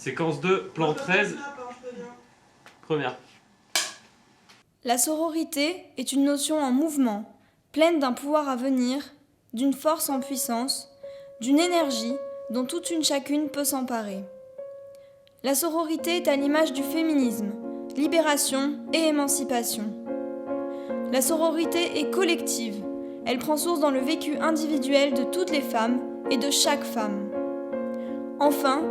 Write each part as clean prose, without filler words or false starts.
Séquence 2, plan 13. Première. La sororité est une notion en mouvement, pleine d'un pouvoir à venir, d'une force en puissance, d'une énergie dont toute une chacune peut s'emparer. La sororité est à l'image du féminisme, libération et émancipation. La sororité est collective, elle prend source dans le vécu individuel de toutes les femmes et de chaque femme. Enfin,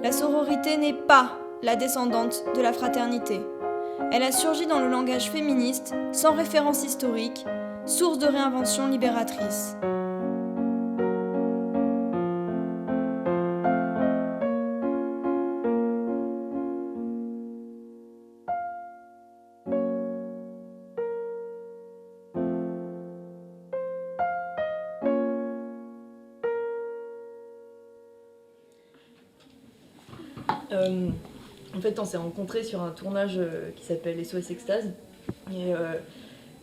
la sororité n'est pas la descendante de la fraternité. Elle a surgi dans le langage féministe, sans référence historique, source de réinvention libératrice. En fait, on s'est rencontrés sur un tournage qui s'appelle SOS Extase. Et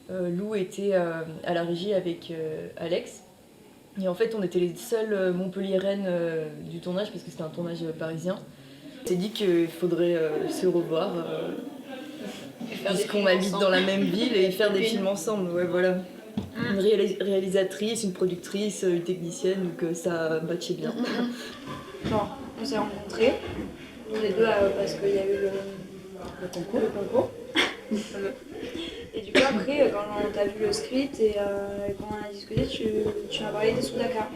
Lou était à la régie avec Alex. Et en fait, on était les seules Montpelliéraines du tournage parce que c'était un tournage parisien. On s'est dit qu'il faudrait se revoir puisqu'on habite dans la même ville et faire des films ensemble. Ouais, voilà. Une réalisatrice, une productrice, une technicienne, donc ça matchait bien. Genre, on s'est rencontrés, nous les deux, parce qu'il y a eu le concours. Et du coup, après, quand t'as vu le script et quand on a discuté, tu m'as parlé des Soudaka.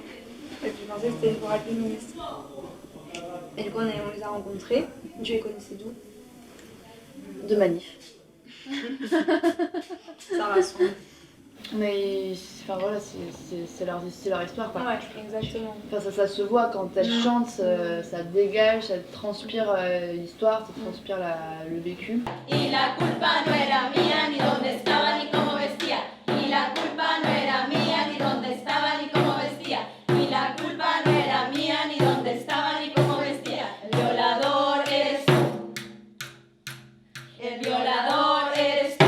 Et tu pensais que c'était une chorale féministe. Et du coup, on les a rencontrés. Tu les connaissais d'où? De Manif. Ça rassemble. Mais enfin voilà, c'est leur histoire quoi. Ouais, exactement. Enfin, ça se voit quand elles chantent, ça dégage, ça transpire l'histoire, ça transpire le vécu. Y la culpa no era mía, ni dónde estaba, ni cómo vestía. Y la culpa no era mía, ni dónde estaba, ni cómo vestía. Y la culpa no era mía, ni dónde estaba, ni cómo vestía. El violador eres tú. El violador eres tú.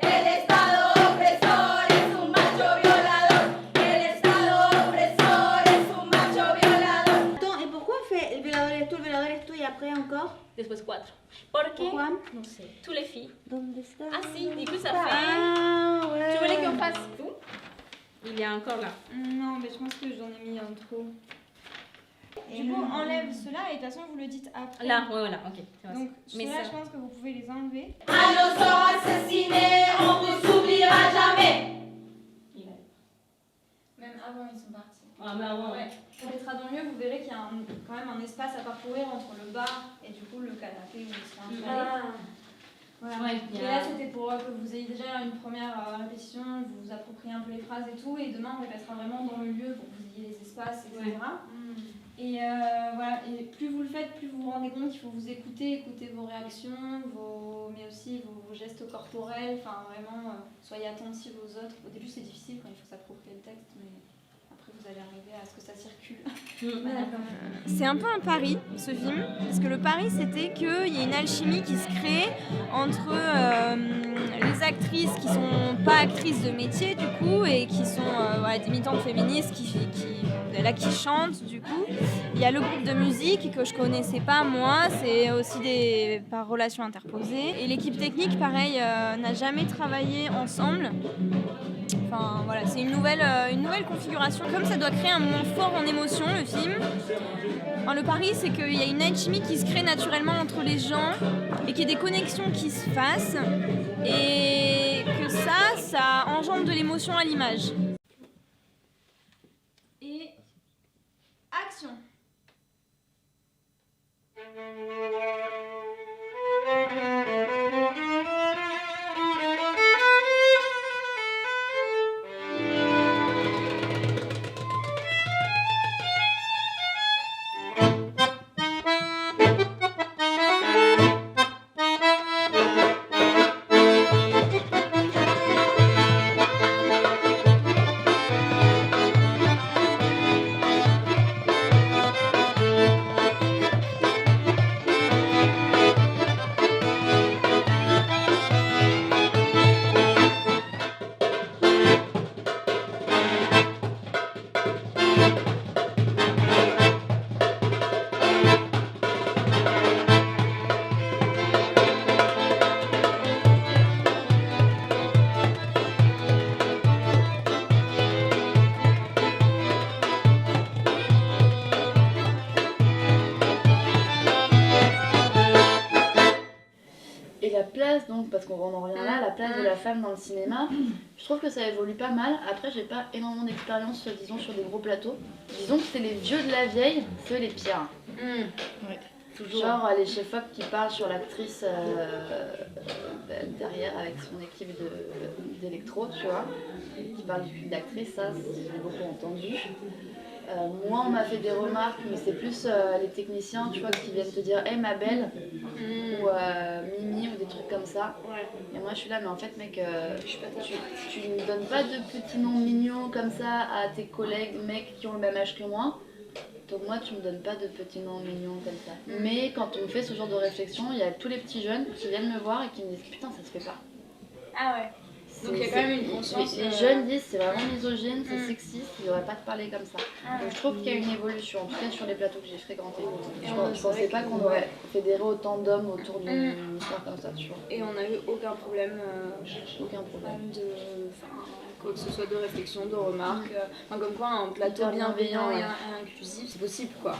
El Estado opresor es un macho violador. El Estado opresor es un macho violador. Attends, et pourquoi on fait le violador es tú et après encore? Después 4. Porque, Pourquoi? no sé, tous les filles. ¿Dónde está? Ah si, du coup ça Ah, fait... ouais. Tu voulais qu'on fasse tout? Il y a encore là. Non, mais je pense que j'en ai mis un trop. Du coup, enlève cela et de toute façon, vous le dites après. Là, ouais, voilà, ok. Donc, Mais cela, ça- je pense que vous pouvez les enlever. À nos sangs assassinés, on vous oubliera jamais. Même avant, ils sont partis. Ah mais avant, ouais. Pour les traduire mieux, vous verrez qu'il y a quand même un espace à parcourir entre le bar et du coup le canapé où ils sont installés. Voilà. Ouais, Et là, c'était pour que vous ayez déjà une première répétition, vous vous appropriez un peu les phrases et tout, et demain on répétera vraiment dans le lieu pour que vous ayez les espaces, etc. Et voilà, et plus vous le faites, plus vous vous rendez compte qu'il faut vous écouter vos réactions, mais aussi vos gestes corporels, enfin vraiment, soyez attentifs aux autres. Au début c'est difficile quand il faut s'approprier le texte, mais après vous allez arriver à ce que ça circule. C'est un peu un pari, ce film, parce que le pari c'était qu'il y ait une alchimie qui se crée entre les actrices qui sont pas actrices de métier du coup et qui sont des militantes féministes qui chantent du coup. Il y a le groupe de musique que je connaissais pas moi, c'est aussi par relations interposées. Et l'équipe technique pareil n'a jamais travaillé ensemble. Enfin voilà, c'est une nouvelle configuration. Comme ça doit créer un moment fort en émotion, le film. Enfin, le pari, c'est qu'il y a une alchimie qui se crée naturellement entre les gens et qu'il y ait des connexions qui se fassent et que ça engendre de l'émotion à l'image. Et action. place, donc, parce qu'on en revient là, la place de la femme dans le cinéma, je trouve que ça évolue pas mal. Après, j'ai pas énormément d'expérience, disons, sur des gros plateaux. Disons que c'est les vieux de la vieille, c'est les pires. Ouais. Toujours. Genre les chefs-op qui parlent sur l'actrice derrière avec son équipe d'électro, tu vois, qui parle d'actrice, ça j'ai beaucoup entendu. Moi on m'a fait des remarques, mais c'est plus les techniciens, tu vois, qui viennent te dire hey ma belle ou Mimi ou des trucs comme ça. Et moi je suis là, mais en fait mec, tu ne donnes pas de petits noms mignons comme ça à tes collègues mecs qui ont le même âge que moi. Donc moi tu me donnes pas de petits noms mignons comme ça. Mais quand on me fait ce genre de réflexion, il y a tous les petits jeunes qui viennent me voir et qui me disent putain ça se fait pas. Ah ouais. Donc il y a quand même une conscience. Les jeunes disent c'est vraiment misogyne, c'est sexiste, ils devraient pas te parler comme ça. Donc je trouve qu'il y a une évolution, en tout cas sur les plateaux que j'ai fréquentés. Je pensais pas qu'on aurait fédéré autant d'hommes autour d'une histoire comme ça, tu vois. Et on n'a eu aucun problème, Aucun problème. quoi que ce soit de réflexion, de remarques. Comme quoi un plateau bienveillant et inclusif, c'est possible quoi.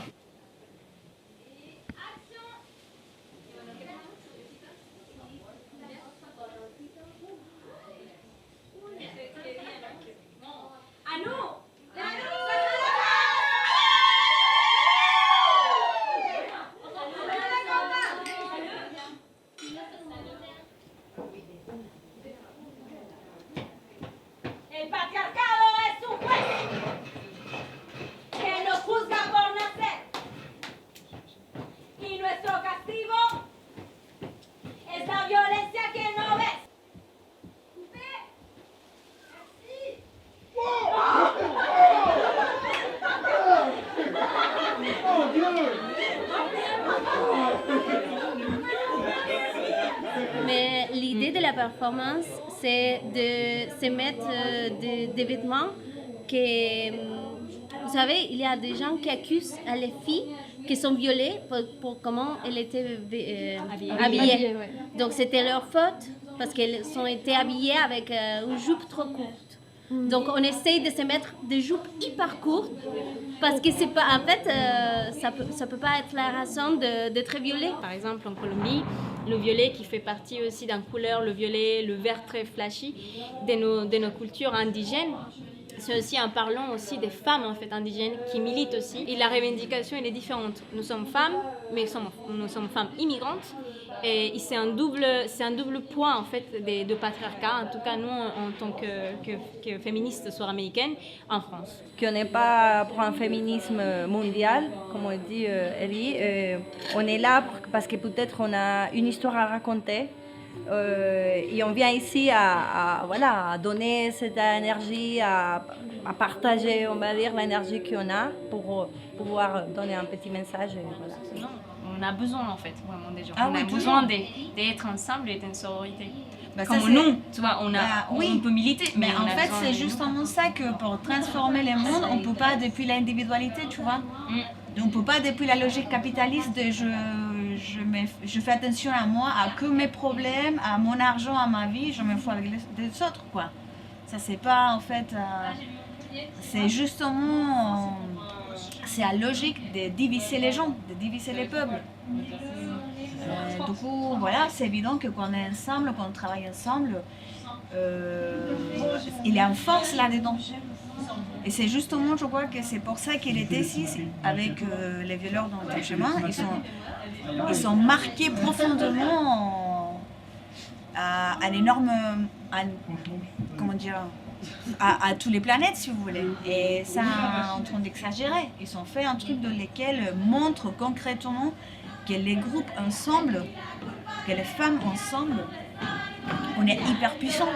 El patriarcado es un juez que nos juzga por nacer. Y nuestro castigo es la violencia que no ves. Mais l'idée de la performance, c'est de se mettre des vêtements que, vous savez, il y a des gens qui accusent les filles qui sont violées pour comment elles étaient habillées. Ouais. Donc c'était leur faute parce qu'elles ont été habillées avec une jupe trop courte. Donc on essaye de se mettre des jupes hyper courtes parce que c'est pas, en fait, ça peut pas être la raison d'être violée. Par exemple, en Colombie, le violet qui fait partie aussi d'une couleur, le violet, le vert très flashy de nos cultures indigènes. C'est aussi en parlant aussi des femmes en fait indigènes qui militent aussi. Et la revendication elle est différente. Nous sommes femmes, mais nous sommes femmes immigrantes. Et c'est un double poids en fait de patriarcat. En tout cas nous en tant que féministes sud-américaines en France. Qu'on n'est pas pour un féminisme mondial, comme on dit Ellie. On est là parce que peut-être on a une histoire à raconter. Et on vient ici à donner cette énergie, à partager, on va dire, l'énergie qu'on a pour pouvoir donner un petit message. Et voilà. Non, on a besoin en fait, vraiment des gens. Ah on oui, a toujours. besoin d'être ensemble et d'être une sororité. Bah, ça, Comme c'est- nous, tu vois, oui. on peut militer, Mais on en a fait, besoin c'est de justement ça que pour transformer le monde, on ne peut pas depuis l'individualité, tu vois. On ne peut pas depuis la logique capitaliste de je fais attention à moi, à que mes problèmes, à mon argent, à ma vie, je me fous avec les autres, quoi. Ça, c'est pas, en fait... c'est justement... c'est la logique de diviser les gens, de diviser les peuples. Du coup, voilà, c'est évident que quand on est ensemble, quand on travaille ensemble, il y a une force là-dedans. Et c'est justement, je crois que c'est pour ça qu'il était ici, avec les violeurs dans le chemin. Ils sont marqués profondément à un énorme... comment dire à toutes les planètes, si vous voulez. Et ça, en train d'exagérer. Ils ont fait un truc dans lequel montre concrètement que les groupes ensemble, que les femmes ensemble, on est hyper puissantes.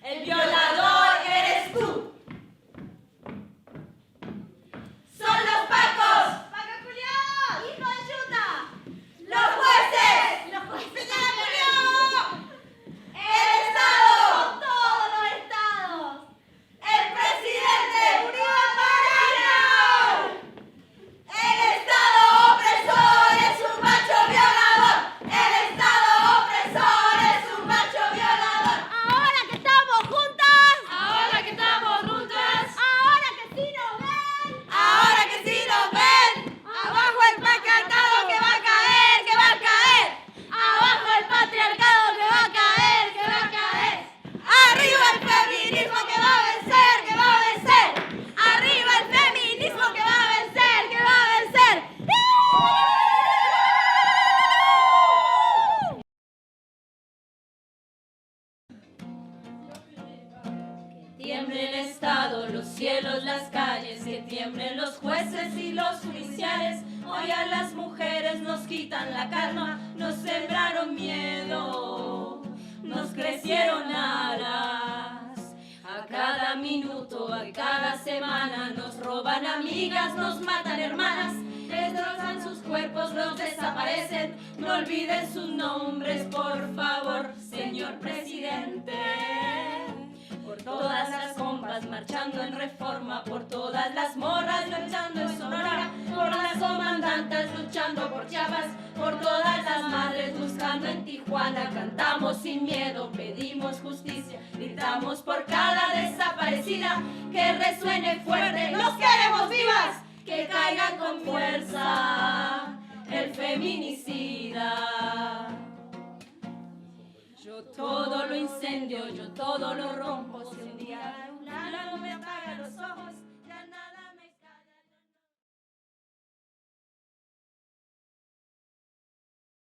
El violador eres tú. Son los pacos. ¡Paco culiao! ¡Hijo de chuta! ¡Los jueces! ¡Los jueces! ¡El Estado! ¡Todos los estados! ¡El presidente! ¡Uribe Parana! ¡El Estado opresor es un macho violador! ¡El Estado opresor es un macho violador! mienten los jueces y los judiciales. Hoy a las mujeres nos quitan la calma, nos sembraron miedo, nos crecieron alas. A cada minuto, a cada semana nos roban amigas, nos matan hermanas, destrozan sus cuerpos, los desaparecen. No olviden sus nombres, por favor, señor presidente. Por todas las compas marchando en Reforma, por todas las morras luchando en Sonora, por las comandantas luchando por Chiapas, por todas las madres buscando en Tijuana. Cantamos sin miedo, pedimos justicia, gritamos por cada desaparecida. Que resuene fuerte, ¡nos queremos vivas! Que caiga con fuerza el feminicida. Yo todo lo incendio, yo todo lo rompo. Si un día la luna me apaga los ojos,